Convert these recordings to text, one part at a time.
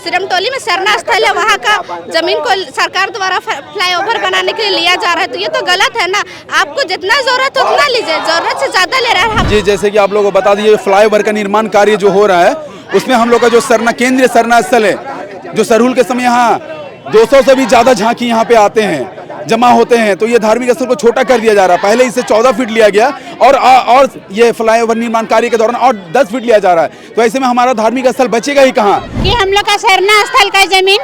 सिरमटोली में सरना स्थल है, वहाँ का जमीन को सरकार द्वारा फ्लाईओवर बनाने के लिए लिया जा रहा है, तो ये तो गलत है ना। आपको जितना जरूरत है उतना लीजिए, जरूरत से ज्यादा ले रहा है। जी, जैसे कि आप लोगों को बता दिए, फ्लाईओवर का निर्माण कार्य जो हो रहा है उसमें हम लोग का जो केंद्रीय सरना स्थल है, जो सरहुल के समय यहाँ 200 से भी ज्यादा झांकी यहाँ पे आते हैं, जमा होते हैं, तो ये धार्मिक स्थल को छोटा कर दिया जा रहा है। पहले इसे 14 फीट लिया गया और ये फ्लाईओवर निर्माण कार्य के दौरान और 10 फीट लिया जा रहा है, तो ऐसे में हमारा धार्मिक स्थल बचेगा ही कहाँ। कि हम लोग का सरना स्थल का जमीन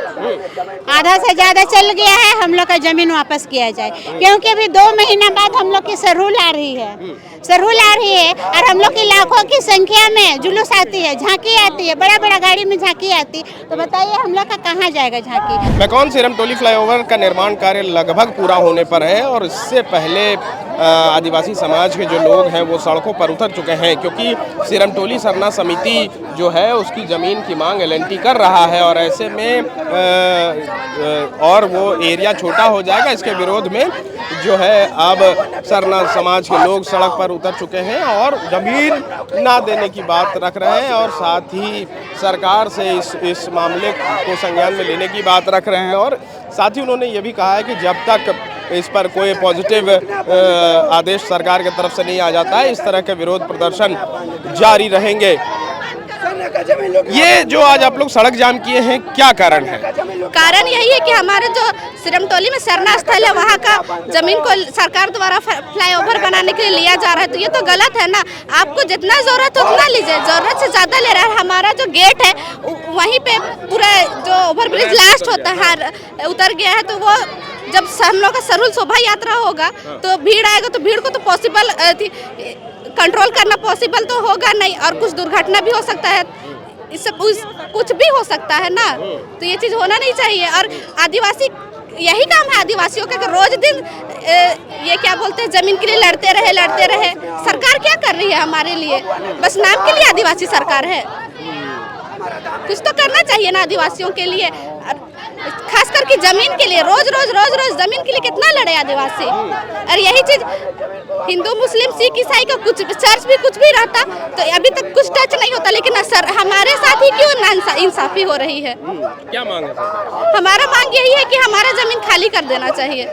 आधा से ज्यादा चल गया है, हम लोग का जमीन वापस किया जाए, क्योंकि अभी 2 महीना बाद हम लोग की सरहुल आ रही है और हम लोग की लाखों की संख्या में जुलूस आती है, झांकी आती है, बड़ा बड़ा गाड़ी में झांकी आती, तो बताइए हम लोग का कहाँ जाएगा झांकी। मैकॉन सिरमटोली फ्लाईओवर का निर्माण कार्य लगभग पूरा होने पर है और इससे पहले आदिवासी समाज के जो लोग हैं वो सड़कों पर उतर चुके हैं, क्योंकि सिरमटोली सरना समिति जो है उसकी ज़मीन की मांग एलएनटी कर रहा है और ऐसे में और वो एरिया छोटा हो जाएगा। इसके विरोध में जो है अब सरना समाज के लोग सड़क पर उतर चुके हैं और ज़मीन ना देने की बात रख रहे हैं और साथ ही सरकार से इस मामले को संज्ञान में लेने की बात रख रहे हैं। और साथ ही उन्होंने ये भी कहा है कि जब तक इस पर कोई पॉजिटिव आदेश सरकार की तरफ से नहीं आ जाता है, इस तरह के विरोध प्रदर्शन जारी रहेंगे। ये जो आज आप लोग सड़क जाम किए हैं, क्या कारण है? कारण यही है कि हमारे जो सिरमटोली में सरना स्थल है, वहाँ का जमीन को सरकार द्वारा फ्लाईओवर बनाने के लिए लिया जा रहा है, तो ये तो गलत है ना। आपको जितना जरूरत है उतना लीजिए, जरूरत से ज्यादा ले रहा है। हमारा जो गेट है वहीं पे पूरा जो ओवरब्रिज लास्ट होता है उतर गया है, तो वो जब हम लोग का सरहुल शोभा यात्रा होगा तो भीड़ आएगा, तो भीड़ को तो पॉसिबल कंट्रोल करना पॉसिबल तो होगा नहीं, और कुछ दुर्घटना भी हो सकता है, इससे कुछ भी हो सकता है ना, तो ये चीज़ होना नहीं चाहिए। और आदिवासी यही काम है आदिवासियों का, रोज दिन ये क्या बोलते हैं, जमीन के लिए लड़ते रहे। सरकार क्या कर रही है हमारे लिए? बस नाम के लिए आदिवासी सरकार है। कुछ तो करना चाहिए ना आदिवासियों के लिए, खास करके जमीन के लिए। रोज जमीन के लिए कितना लड़े आदिवासी। और यही चीज हिंदू मुस्लिम सिख ईसाई का कुछ चर्च भी कुछ भी रहता तो अभी तक कुछ टच नहीं होता, लेकिन सर हमारे साथ ही क्यों ना इंसाफी हो रही है? क्या मांग है? हमारा मांग यही है कि हमारा जमीन खाली कर देना चाहिए।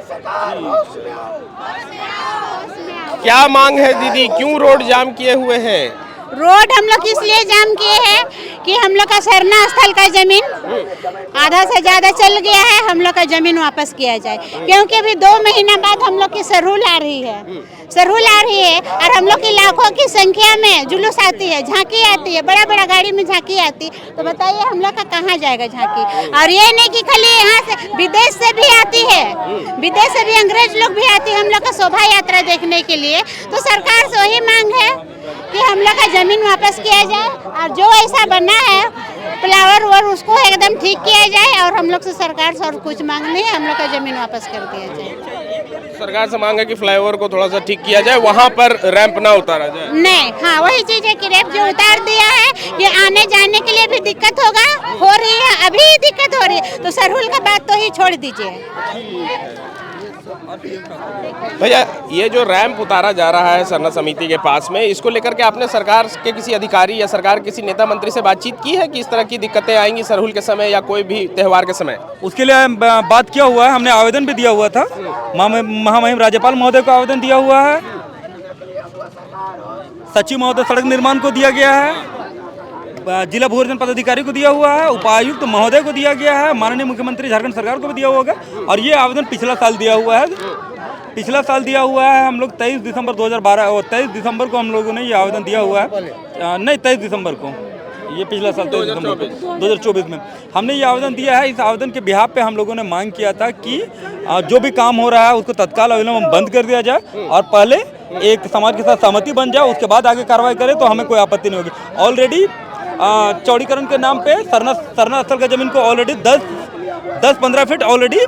क्या मांग है दीदी, क्यों रोड जाम किए हुए हैं? रोड हम लोग इसलिए जाम किए हैं कि हम लोग का सरना स्थल का जमीन आधा से ज्यादा चल गया है, हम लोग का जमीन वापस किया जाए, क्योंकि अभी 2 महीना बाद हम लोग की सरहुल आ रही है और हम लोग की लाखों की संख्या में जुलूस आती है, झांकी आती है, बड़ा बड़ा गाड़ी में झांकी आती, तो बताइए हम लोग का कहाँ जाएगा झांकी। और ये नहीं कि खाली यहाँ से, विदेश से भी आती है, विदेश से भी अंग्रेज लोग भी आती है हम लोग का शोभा यात्रा देखने के लिए। तो सरकार से वही मांग है कि हम लोग का जमीन वापस किया जाए और जो ऐसा बना है फ्लाईओवर उसको एकदम ठीक किया जाए, और हम लोग से सरकार से और कुछ मांग नहीं है, हम लोग का जमीन वापस कर दिया जाए। सरकार से मांग है कि फ्लाईओवर को थोड़ा सा ठीक किया जाए, वहाँ पर रैंप ना उतारा जाए। नहीं, हाँ वही चीज है कि रैंप जो उतार दिया है, ये आने जाने के लिए भी दिक्कत हो रही है, अभी दिक्कत हो रही है, तो सरहुल का बात तो ही छोड़ दीजिए। भैया, ये जो रैंप उतारा जा रहा है सरना समिति के पास में, इसको लेकर के आपने सरकार के किसी अधिकारी या सरकार किसी नेता मंत्री से बातचीत की है कि इस तरह की दिक्कतें आएंगी सरहुल के समय या कोई भी त्योहार के समय? उसके लिए बात किया हुआ है, हमने आवेदन भी दिया हुआ था, महामहिम राज्यपाल महोदय को आवेदन दिया हुआ है, सचिव महोदय सड़क निर्माण को दिया गया है, जिला भूर्जन पदाधिकारी को दिया हुआ है, उपायुक्त महोदय को दिया गया है, माननीय मुख्यमंत्री झारखंड सरकार को भी दिया होगा। और ये आवेदन पिछला साल दिया हुआ है, हम लोग 23 दिसंबर 2012 और 23 दिसंबर को हम लोगों ने ये आवेदन दिया हुआ है, नहीं 23 दिसंबर को, ये पिछला साल 23 दिसंबर 2024 में हमने ये आवेदन दिया है। इस आवेदन के बिहाफ पे हम लोगों ने मांग किया था कि जो भी काम हो रहा है उसको तत्काल अविलंब बंद कर दिया जाए और पहले एक समाज के साथ सहमति बन जाए, उसके बाद आगे कार्रवाई करें तो हमें कोई आपत्ति नहीं होगी। ऑलरेडी चौड़ीकरण के नाम पे सरना स्थल का जमीन को ऑलरेडी 10-15 फीट ऑलरेडी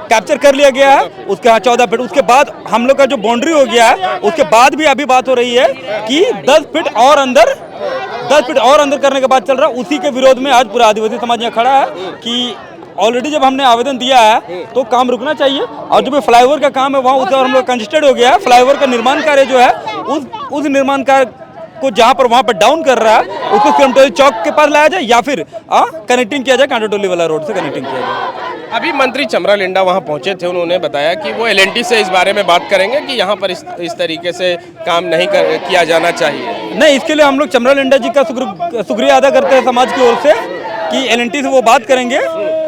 कैप्चर कर लिया गया है, उसके यहाँ 14 फीट, उसके बाद हम लोग का जो बाउंड्री हो गया है उसके बाद भी अभी बात हो रही है कि 10 फीट और अंदर करने के बाद चल रहा है। उसी के विरोध में आज पूरा आदिवासी समाज यहाँ खड़ा है कि ऑलरेडी जब हमने आवेदन दिया है तो काम रुकना चाहिए, और जो भी फ्लाईओवर का काम है वहाँ उस हम लोग कंजेस्टेड हो गया है। फ्लाईओवर का निर्माण कार्य जो है उस निर्माण कार्य को जहाँ पर वहाँ पर डाउन कर रहा है उसको सिरमटोली चौक के पास लाया जाए या फिर कनेक्टिंग किया जाए कांटाटोली वाला रोड से कनेक्टिंग किया जाए। अभी मंत्री चमरा लिंडा वहां पहुंचे थे, उन्होंने बताया कि वो एलएनटी से इस बारे में बात करेंगे कि यहाँ पर इस तरीके से काम नहीं किया जाना चाहिए। नहीं, इसके लिए हम लोग चमरा लिंडा जी का शुक्रिया अदा करते हैं समाज की ओर से कि एलएनटी से वो बात करेंगे,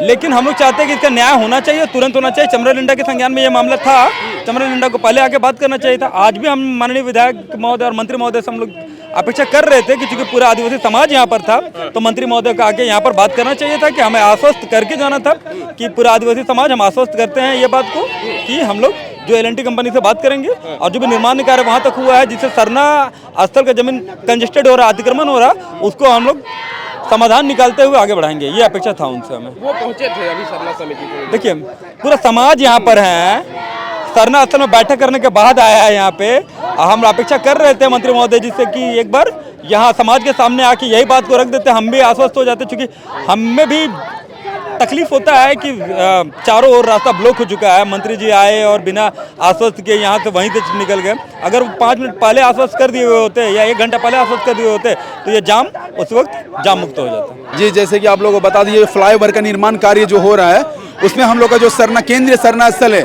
लेकिन हम लोग चाहते हैं कि इसका न्याय होना चाहिए, तुरंत होना चाहिए। चमरा लिंडा के संज्ञान में ये मामला था, चमरा लिंडा को पहले आके बात करना चाहिए था। आज भी हम माननीय विधायक महोदय और मंत्री महोदय से हम लोग अपेक्षा कर रहे थे कि चूंकि पूरा आदिवासी समाज यहाँ पर था तो मंत्री महोदय को आके यहाँ पर बात करना चाहिए था कि हमें आश्वस्त करके जाना था कि पूरा आदिवासी समाज हम आश्वस्त करते हैं ये बात को कि हम लोग जो एलएनटी कंपनी से बात करेंगे और जो भी निर्माण कार्य वहाँ तक हुआ है जिससे सरना स्थल का जमीन कंजेस्टेड हो रहा है, अतिक्रमण हो रहा है, उसको हम लोग समाधान निकालते हुए आगे बढ़ाएंगे, ये अपेक्षा था उनसे हमें। वो पहुंचे थे अभी सरना समिति को। देखिए पूरा समाज यहाँ पर है, सरना स्थल में बैठक करने के बाद आया है यहाँ पे। हम अपेक्षा कर रहे थे मंत्री महोदय जी से कि एक बार यहाँ समाज के सामने आके यही बात को रख देते, हम भी आश्वस्त हो जाते, क्योंकि हमें भी तकलीफ होता है कि चारों ओर रास्ता ब्लॉक हो चुका है। मंत्री जी आए और बिना आश्वस्त के यहाँ से वहीं से निकल गए। अगर 5 मिनट पहले आश्वस्त कर दिए हुए होते या 1 घंटा पहले आश्वस्त कर दिए होते तो ये जाम उस वक्त जाम मुक्त हो जाता। जी, जैसे कि आप लोगों को बता दिए फ्लाईओवर का निर्माण कार्य जो हो रहा है उसमें हम लोग का जो केंद्रीय सरना स्थल है,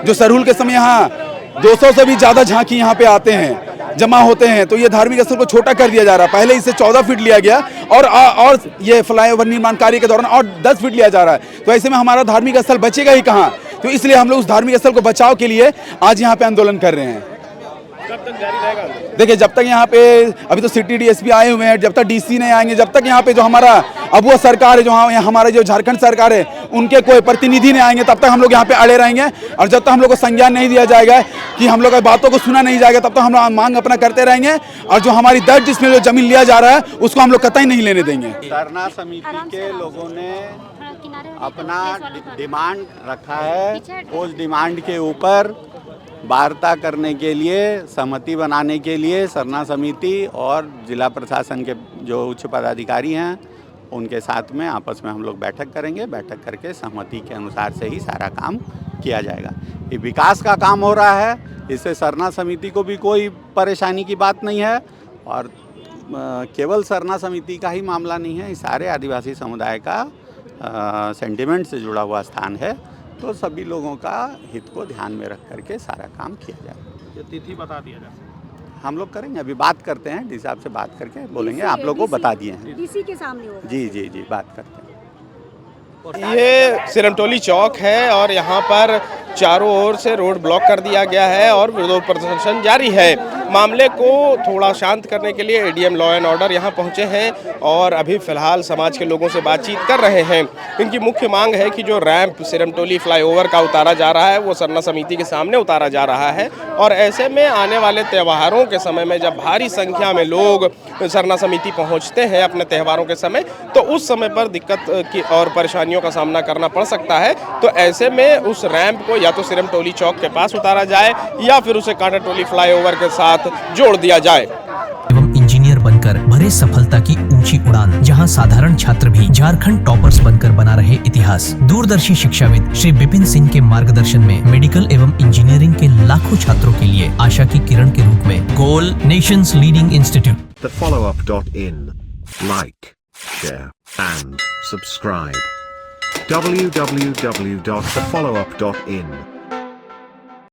जो सरहुल के समय यहाँ 200 से भी ज़्यादा झांकी यहाँ पे आते हैं, जमा होते हैं, तो ये धार्मिक स्थल को छोटा कर दिया जा रहा है। पहले इसे 14 फीट लिया गया और ये फ्लाईओवर निर्माण कार्य के दौरान और 10 फीट लिया जा रहा है। तो ऐसे में हमारा धार्मिक स्थल बचेगा ही कहाँ? तो इसलिए हम लोग उस धार्मिक स्थल को बचाव के लिए आज यहाँ पे आंदोलन कर रहे हैं। कब तक जारी रहेगा? देखिए, जब तक यहाँ पे अभी तो सिटी डीएसपी आए हुए हैं, जब तक डीसी नहीं आएंगे, जब तक यहाँ पे जो हमारा अब वो सरकार है, जो हमारा जो झारखंड सरकार है, उनके कोई प्रतिनिधि नहीं आएंगे, तब तक हम लोग यहाँ पे अड़े रहेंगे। और जब तक हम लोग को संज्ञान नहीं दिया जाएगा कि हम लोग की बातों को सुना नहीं जाएगा, तब तक हम लोग मांग अपना करते रहेंगे। और जो हमारी दर्ज जिसमें जो जमीन लिया जा रहा है उसको हम लोग कतई नहीं लेने देंगे। सरना समिति के लोगों ने अपना डिमांड रखा है, उस डिमांड के ऊपर वार्ता करने के लिए, सहमति बनाने के लिए सरना समिति और जिला प्रशासन के जो उच्च पदाधिकारी हैं उनके साथ में आपस में हम लोग बैठक करेंगे। बैठक करके सहमति के अनुसार से ही सारा काम किया जाएगा। ये विकास का काम हो रहा है, इससे सरना समिति को भी कोई परेशानी की बात नहीं है और केवल सरना समिति का ही मामला नहीं है, इस सारे आदिवासी समुदाय का सेंटिमेंट से जुड़ा हुआ स्थान है। तो सभी लोगों का हित को ध्यान में रख करके सारा काम किया जाए। तिथि बता दिया जाए, हम लोग करेंगे, अभी बात करते हैं, डीसी साहब से बात करके बोलेंगे, आप लोग को बता दिए हैं। डीसी के सामने होगा। जी बात करते हैं। ये सिरमटोली चौक है और यहाँ पर चारों ओर से रोड ब्लॉक कर दिया गया है और विरोध प्रदर्शन जारी है। मामले को थोड़ा शांत करने के लिए एडीएम लॉ एंड ऑर्डर यहाँ पहुँचे हैं और अभी फिलहाल समाज के लोगों से बातचीत कर रहे हैं। इनकी मुख्य मांग है कि जो रैंप सिरमटोली फ्लाईओवर का उतारा जा रहा है वो सरना समिति के सामने उतारा जा रहा है और ऐसे में आने वाले त्योहारों के समय में जब भारी संख्या में लोग सरना समिति पहुँचते हैं अपने त्योहारों के समय, तो उस समय पर दिक्कत की और परेशानियों का सामना करना पड़ सकता है। तो ऐसे में उस रैंप को या तो सिरमटोली चौक के पास उतारा जाए या फिर उसे कांटाटोली फ्लाईओवर के साथ जोड़ दिया जाए। एवं इंजीनियर बनकर भरे सफलता की ऊंची उड़ान, जहां साधारण छात्र भी झारखंड टॉपर्स बनकर बना रहे इतिहास। दूरदर्शी शिक्षाविद श्री विपिन सिंह के मार्गदर्शन में मेडिकल एवं इंजीनियरिंग के लाखों छात्रों के लिए आशा की किरण के रूप में Goal nation's leading institute. thefollowup.in. Like, share and subscribe. www.thefollowup.in